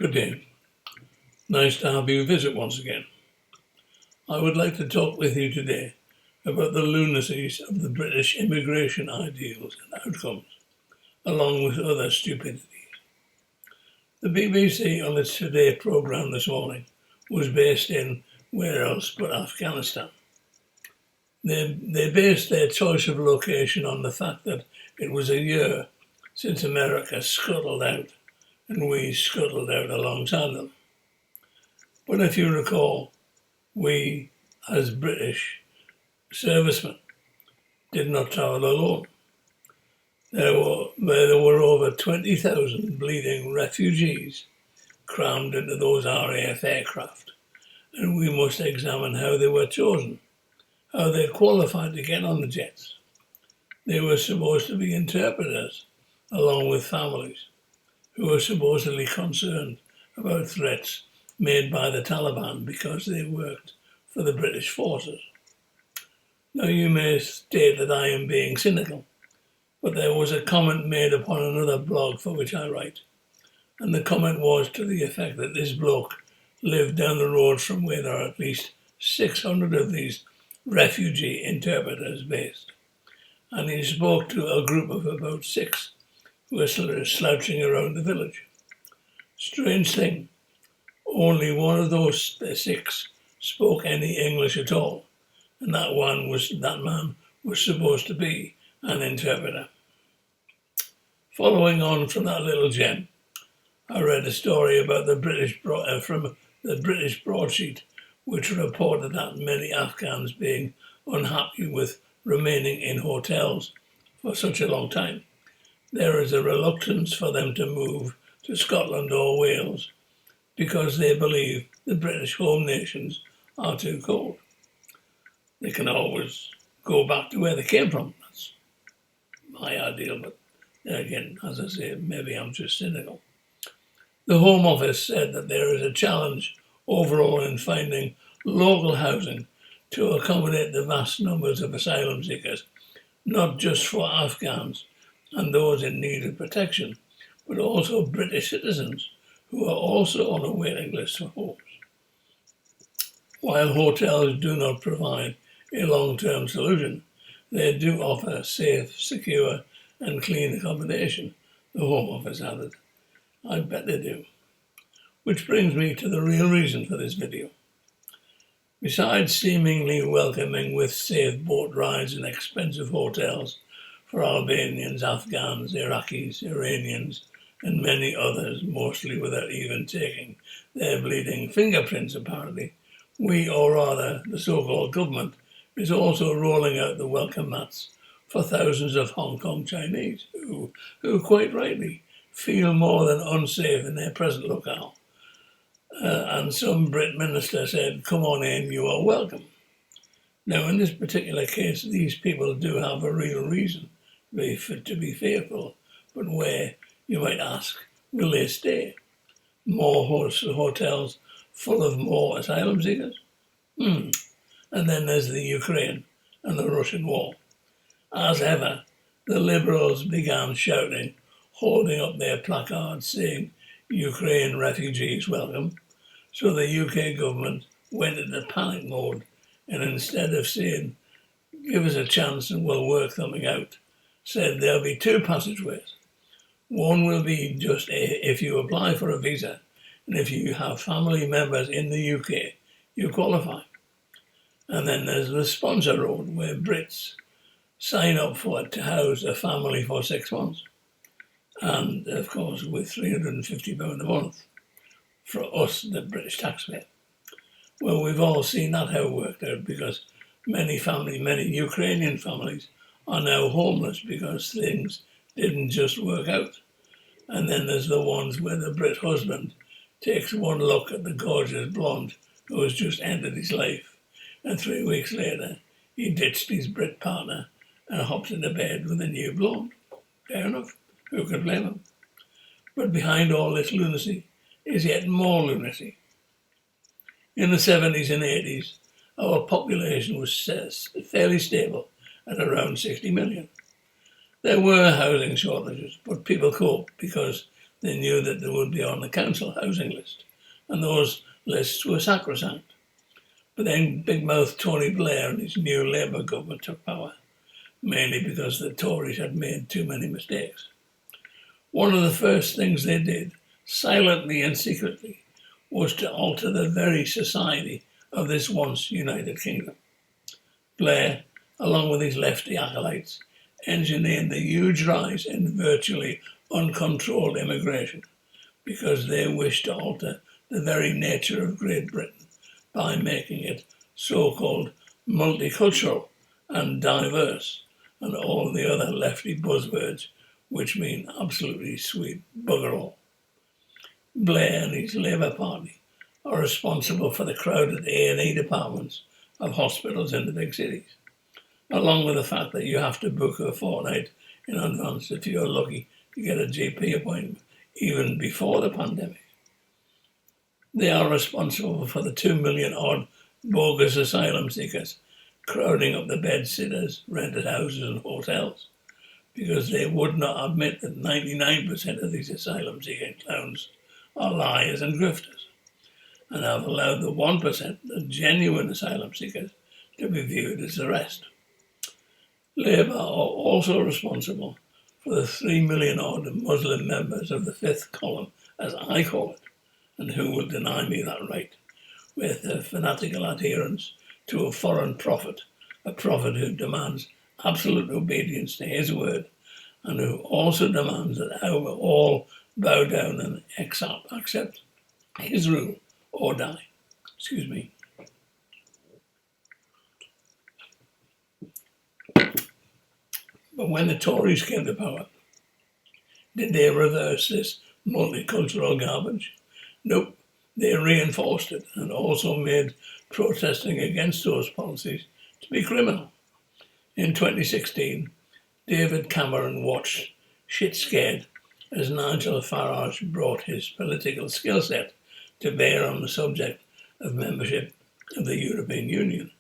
Good day. Nice to have you visit once again. I would like to talk with you today about the lunacies of the British immigration ideals and outcomes, along with other stupidities. The BBC on its Today programme this morning was based in where else but Afghanistan. They based their choice of location on the fact that it was a year since America scuttled out and we scuttled out alongside them. But if you recall, we, as British servicemen, did not travel alone. There were over 20,000 bleeding refugees crammed into those RAF aircraft, and we must examine how they were chosen, how they qualified to get on the jets. They were supposed to be interpreters, along with families, who were supposedly concerned about threats made by the Taliban because they worked for the British forces. Now you may state that I am being cynical, but there was a comment made upon another blog for which I write, and the comment was to the effect that this bloke lived down the road from where there are at least 600 of these refugee interpreters based, and he spoke to a group of about 6 who were slouching around the village. Strange thing, only one of those 6 spoke any English at all, and that man was supposed to be an interpreter. Following on from that little gem, I read a story about from the British broadsheet, which reported that many Afghans being unhappy with remaining in hotels for such a long time. There is a reluctance for them to move to Scotland or Wales because they believe the British home nations are too cold. They can always go back to where they came from. That's my ideal, but again, as I say, maybe I'm just cynical. The Home Office said that there is a challenge overall in finding local housing to accommodate the vast numbers of asylum seekers, not just for Afghans and those in need of protection, but also British citizens who are also on a waiting list for homes. While hotels do not provide a long-term solution, they do offer safe, secure and clean accommodation, the Home Office added. I bet they do. Which brings me to the real reason for this video. Besides seemingly welcoming with safe boat rides and expensive hotels for Albanians, Afghans, Iraqis, Iranians, and many others, mostly without even taking their bleeding fingerprints apparently, we, or rather the so-called government, is also rolling out the welcome mats for thousands of Hong Kong Chinese who quite rightly feel more than unsafe in their present locale. And some Brit minister said, "Come on in, you are welcome." Now, in this particular case, these people do have a real reason to be fearful, but where, you might ask, will they stay? More hotels full of more asylum seekers? And then there's the Ukraine and the Russian war. As ever, the Liberals began shouting, holding up their placards saying, "Ukraine refugees welcome." So the UK government went into panic mode, and instead of saying, "Give us a chance and we'll work something out," said there'll be 2 passageways. One will be just if you apply for a visa, and if you have family members in the UK, you qualify. And then there's the sponsor road, where Brits sign up for it to house a family for 6 months. And, of course, with £350 a month for us, the British taxpayer. Well, we've all seen that how it worked out, because many Ukrainian families are now homeless because things didn't just work out. And then there's the ones where the Brit husband takes one look at the gorgeous blonde who has just entered his life, and 3 weeks later he ditched his Brit partner and hopped into bed with a new blonde. Fair enough, who could blame him? But behind all this lunacy is yet more lunacy. In the 70s and 80s, our population was fairly stable at around 60 million. There were housing shortages, but people coped because they knew that they would be on the council housing list, and those lists were sacrosanct. But then big mouth Tony Blair and his new Labour government took power, mainly because the Tories had made too many mistakes. One of the first things they did, silently and secretly, was to alter the very society of this once united kingdom. Blair, along with his lefty acolytes, engineered the huge rise in virtually uncontrolled immigration because they wished to alter the very nature of Great Britain by making it so-called multicultural and diverse and all the other lefty buzzwords which mean absolutely sweet bugger all. Blair and his Labour Party are responsible for the crowded A&E departments of hospitals in the big cities, along with the fact that you have to book a fortnight in advance if you're lucky to get a GP appointment, even before the pandemic. They are responsible for the 2 million odd bogus asylum seekers crowding up the bed-sitters, rented houses and hotels, because they would not admit that 99% of these asylum-seeking clowns are liars and grifters, and have allowed the 1%, the genuine asylum seekers, to be viewed as the rest. Labour are also responsible for the 3 million odd Muslim members of the fifth column, as I call it, and who will deny me that right, with their fanatical adherence to a foreign prophet, a prophet who demands absolute obedience to his word, and who also demands that we all bow down and accept his rule or die. Excuse me. But when the Tories came to power, did they reverse this multicultural garbage? Nope. They reinforced it and also made protesting against those policies to be criminal. In 2016, David Cameron watched shit scared as Nigel Farage brought his political skill set to bear on the subject of membership of the European Union.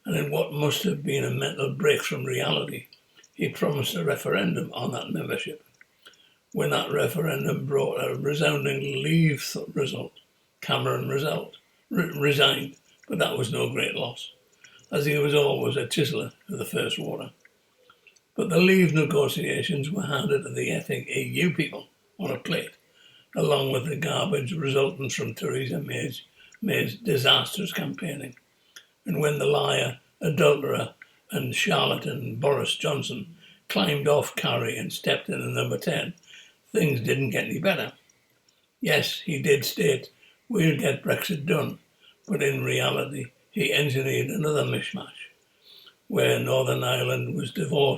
And in what must have been a mental break from reality, he promised a referendum on that membership. When that referendum brought a resounding Leave result, Cameron resigned, but that was no great loss, as he was always a chiseler of the first water. But the Leave negotiations were handed to the effing EU people on a plate, along with the garbage resulting from Theresa May's disastrous campaigning. And when the liar, adulterer and charlatan Boris Johnson climbed off Carrie and stepped in at number 10, things didn't get any better. Yes, he did state, we'll get Brexit done, but in reality he engineered another mishmash, where Northern Ireland was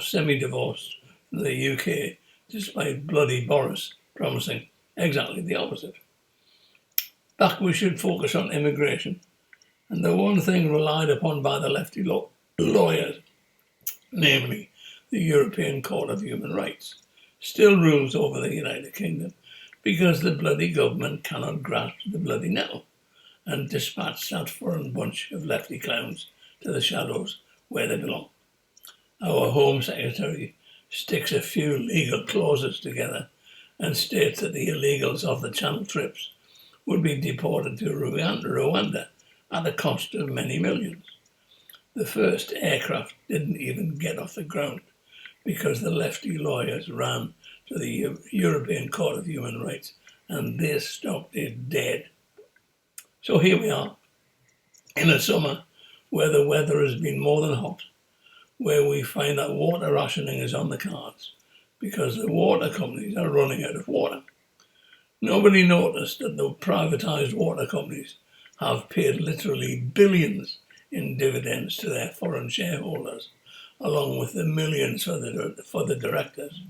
semi-divorced from the UK, despite bloody Boris promising exactly the opposite. Back we should focus on immigration, and the one thing relied upon by the lefty lawyers, namely the European Court of Human Rights, still rules over the United Kingdom because the bloody government cannot grasp the bloody nettle and dispatch that foreign bunch of lefty clowns to the shadows where they belong. Our Home Secretary sticks a few legal clauses together and states that the illegals off the Channel trips would be deported to Rwanda at a cost of many millions. The first aircraft didn't even get off the ground because the lefty lawyers ran to the European Court of Human Rights and they stopped it dead. So here we are, in a summer where the weather has been more than hot, where we find that water rationing is on the cards because the water companies are running out of water. Nobody noticed that the privatised water companies have paid literally billions in dividends to their foreign shareholders, along with the millions for the directors,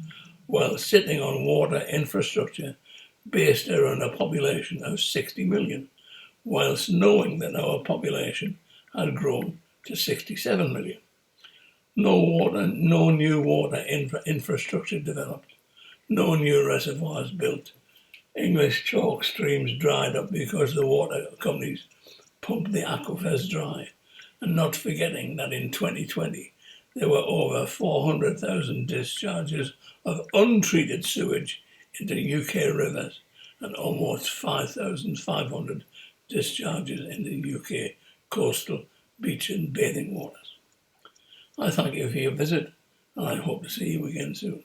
while sitting on water infrastructure based around a population of 60 million, whilst knowing that our population had grown to 67 million. No new water infrastructure developed, no new reservoirs built. English chalk streams dried up because the water companies pumped the aquifers dry, and not forgetting that in 2020 there were over 400,000 discharges of untreated sewage into UK rivers and almost 5,500 discharges into UK coastal beach and bathing waters. I thank you for your visit, and I hope to see you again soon.